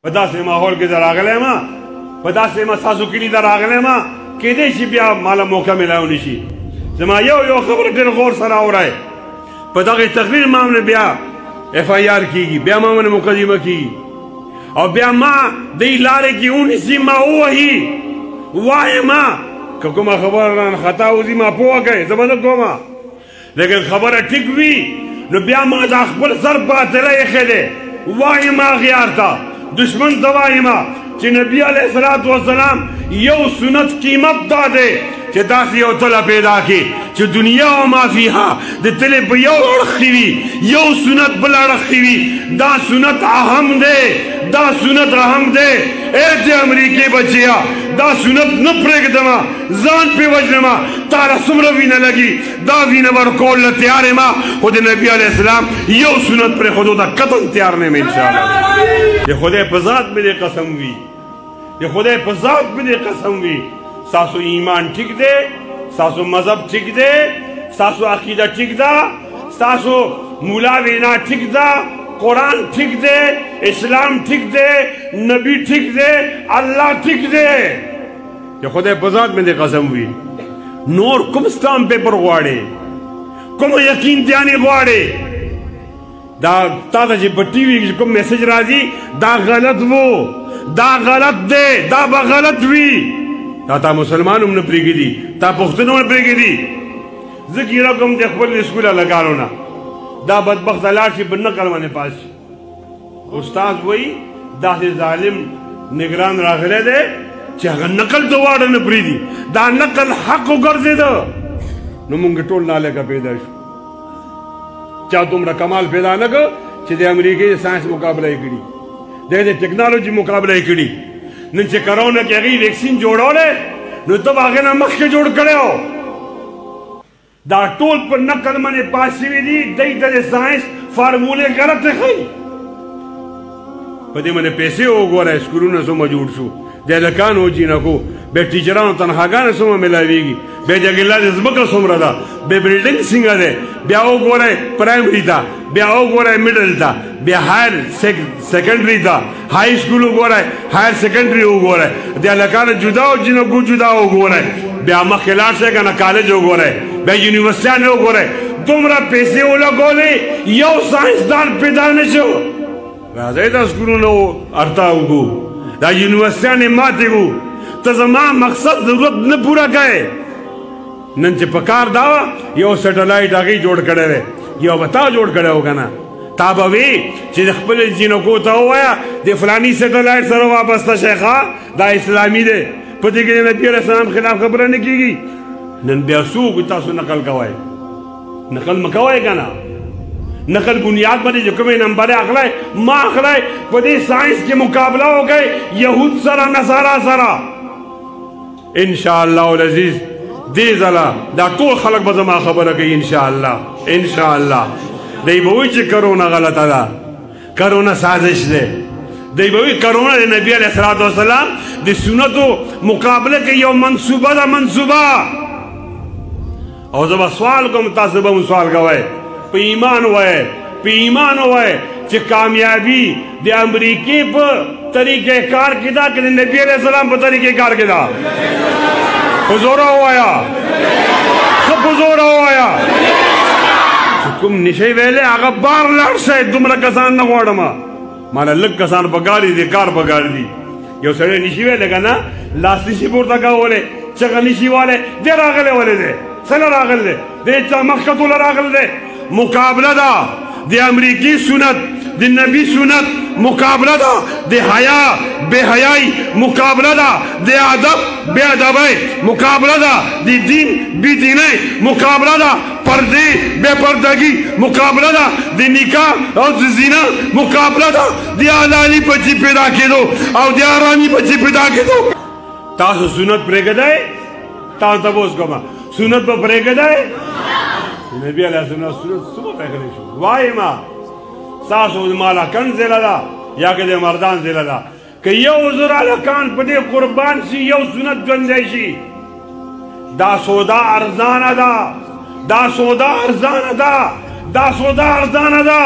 په داسې ماحول کې زه راغلی ما په داسې ستاسو کلي ته راغلی ما کیدای شي بیا ماله موقع میلاو شي زما یو خبره ډېر غور سره اورئ په دغه تقریر ما باندې بیا اف آی آر کیږي بیا ما باندې مقدمه کیږي او بیا ما دې لارې کې ونیسي ما ووهي وایم که کومه خبره رانه خطا وځي ما پوه کړئ زه به نه کومه لیکن خبره ټیک وي نو بیا ما دا خپل سر باطله ایښی دی وایم غیار ته دشمن ته وایم چې نبي علیه الصلاة والسلام یو سنت قیمت دا دی چې داسې یو تله پیدا کړي چې دنیا او ما فیها د تلې په یو اړخ وي یو سنت بل اړخ وي دا سنت اهم دی دا سنت اهم دی ای د امریکې بچیا دا سنت نه پرېږدمه ځان پې وژنمه تاله څومره وینه لګي دا وینه ورکول له تیار یم خو د نبي علیه السلام یو سنت پرېښودو ته قطعا تیار نه یم انشاءالله د خدای په ذات مې دې قسم وي د خدای په ذات مې دې قسم وي ستاسو ایمان ټیک دی ستاسو مذهب ټیک دی ستاسو عقیده ټیک ده ستاسو مولا وینا ټیک ده قرآن ټیک دی اسلام ټیک دی نبی ټیک دی الله ټیک دی د خدای په ذات مې دې قسم وي نور کوم سټامپ پیپر غواړې کوم یقین دیانې غواړې دا تا ته چې په ټي وي کې کوم میسج راځي دا غلط وو دا غلط دی دا به غلط وي دا تا مسلمان هم نه پرېږدي تا پښتون هم نه پرېږدي زه ګیره کوم د خپل سکول هلکانو نه دا بدبخت لاړ شي په نقل باندې پاس شي استاد وایي داسې ظالم نگران راغلی دی چې هغه نقل ته واړه نه پرېږدي دا نقل حق وګرځېده نو موږ ټول نالکه پیدا شو چا دومره کمال پیدا نه کړ چې د امریکې د ساینس مقابله یې کړي د ټکنالوجي مقابله یې کړي نن چې کرونا کې هغې ویکسین جوړولی نو ته به هغې نه مخکې جوړ کړی و دا ټول په نقل باندې پاس شوي دي دی ته د ساینس فارمولې غلطې ښایي په دې باندې پیسې وګورئ سکولونه څومره جوړ شو د هلکانو جینکو بیا ټیچرانو تنخواګانې څومره میلاویږي بیا د هغې لاندې ځمکه څومره ده بیا بلډنګ څنګه دی بیا وګورئ پرایمري ته بیا وګورئ میډل ته بیا هایر سیکنډري ته های سکول وګورئ هایر سیکنډري وګورئ د هلکانو جدا او جینکو جدا وګورئ بیا مخکې لاړ شئ که نه کالج وګورئ بیا یونیورسټیانې وګورئ دومره پیسې ولګولې یو ساینسدان پیدا نه شو راځئ دا سکولونه ارتا وګو دا یونیورسټیانې ماتې وو ته زما مقصد ضرورت نه پوره کوې نن چې په کار دا وه یو سیټلایټ هغې جوړ کړی دی یو به تا جوړ کړی و که نه تا به وې چې د خپلې جینکو ته ووایه د فلاني سیټلایټ سره وابسته شی ښه دا اسلامي دی په دې کې د نبي علیه السلام خلاف خبره نه کېږي نن بیا څوک تاسو نقل کوئ نقل مه کوئ که نه نقل بنیاد باندې چې کومې نمبرې اخلی ما اخلی په دې ساینس کې مقابله وکړئ یهود سره نصارا سره انشاءالله العزیز دې ځله دا ټول خلک به زما خبره کوي انشاءالله انشاءالله دی به وایي چې کرونا غلطه ده کرونا سازش دی دی به وایي کرونا د نبي علیه الصلاة والسلام د سنتو مقابله کې یو منصوبه ده منصوبه او زه به سوال کوم تاسو به مو سوال کوئ په ایمان وایئ په ایمان وایئ چې کامیابي د امریکې په طریقې کار کې ده که د نبي علیه السلام په طریقې کار کې ده په زوره ووایه ښه په زوره ووایه چې کوم نشئ ویلی هغه بار لاړ شئ دومره کسان نه غواړم ماله لږ کسان په ګاډي دي کار په ګاډي دي یو سړی نشي ویلی که نه لاس نشي پورته کولی چغه نشي والی دی راغلی ولې دی څه له راغلی دی دی چا مخ کتوله راغلی دی مقابله ده د امریکي سنت د نبی سنت مقابله ده د حیا بے حیائی مقابله ده د ادب بے ادبی مقابله ده د دین بی دینی مقابله ده پردې بے پردګي مقابله ده د نکاح او د زنا مقابله ده د حلالي بچي پیدا کېدو او د حرامي بچي پیدا کېدو تاسو سنت پرېږدئ تاسو ته به اوس کومه سنت به پرېږدئ نبی علیه السلام سنت څومره پرېښودی شو وایم ستاسو د مالکان ضلع ده یا که د مردان ضلع ده که یو زر هلکان په دې قربان شي یو سنت ژوندی شي دا سودا ارزانه ده دا سودا ارزانه ده دا سودا ارزانه ده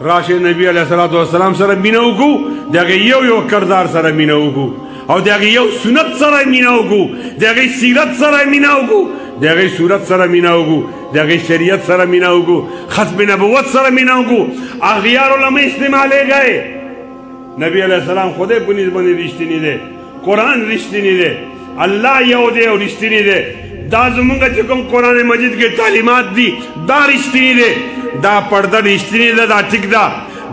راشه نبی علیہ الصلوۃ والسلام سره مینه وکړو دغه یو کردار سره مینه وکړو او دغه یو سنت سره مینه وکړو دغه سیرت سره مینه وکړو دغه صورت سره مینه وکړو دغه شریعت سره مینه وکړو ختم نبوت سره مینه وکړو اغیار علماء استعمالے گئے نبی علیہ السلام خدای په نسبت رښتینی دی قرآن رښتینی دی الله یو دی او رښتینی دی دا زمونږ چې کوم قرآن مجید کې تعلیمات دي دا رښتینی دی دا پرده رښتینی ده دا ټیک ده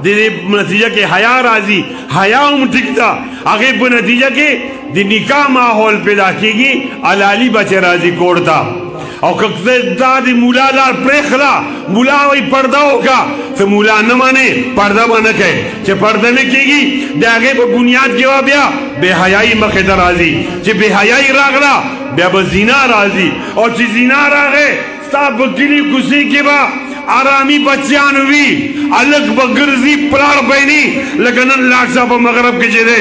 د دې نتیجه کې حیا راځي حیا هم ټیک ده هغې په نتیجه کې د نکاح ماحول پیدا کېږي حلالي بچې راځي کور ته او که دا د ملا لار پرېښله ملا وایي پرده وکړه ته ملا نه منې پرده به نه کوې چې پرده نه کېږي د هغې په بنیاد کې به بیا بې حیایي مخې ته راځي چې بې حیایي راغله بیا به زنا راځي او چې زنا راغی ستا په کلي کوڅې کې به آرامی بچیان وی الگ بگرزی پلار بینی لگنن لاکسا پا مغرب کے جدے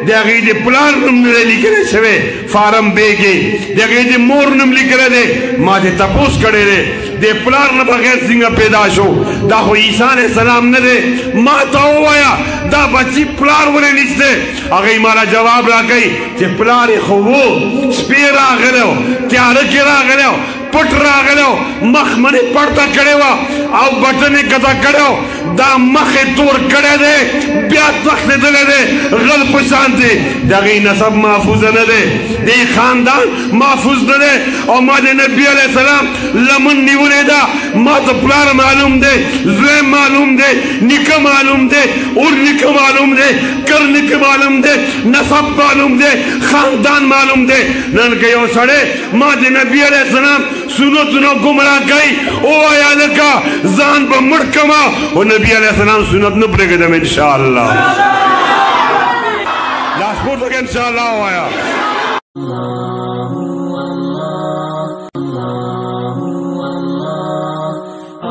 دیگئی دے پلار نم نلے لکرے شوے فارم بیگے دیگئی دے مور نم لکرے دے ماں دے تپوس کڑے دے دے پلار نہ بغیر سنگا پیدا شو دا خو عیسیٰ علیہ السلام نہ دے ماں تاو آیا دا بچی پلار ولے نشتے اگئی مالا جواب را گئی کہ پلار خوو سپیر آگلے ہو تیارکی را آگلے ہو پٹ راغلو مخ منی پڑتا کڑے وا او بٹنے کتا کڑے ہو دا مخ تور کڑے دے بیات وقت دلے دے غل پشان دے داگئی نصب محفوظ نہ دے دے خاندان محفوظ نہ دے او ما دے نبی علیہ السلام لمن نیولے دا ما تو پلار معلوم دے زویم معلوم دے نکا معلوم دے اور نکا معلوم دے کر نکا معلوم دے نصب معلوم دے خاندان معلوم دے نن کہو سڑے ما دے نبی علیہ السلام سنتنا گمراہ گئی او آیا لکا زان پا مڑکما و نبی علیہ السلام سنت نپڑے گئے دم انشاءاللہ لاس پور تک انشاءاللہ او آیا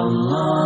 Allah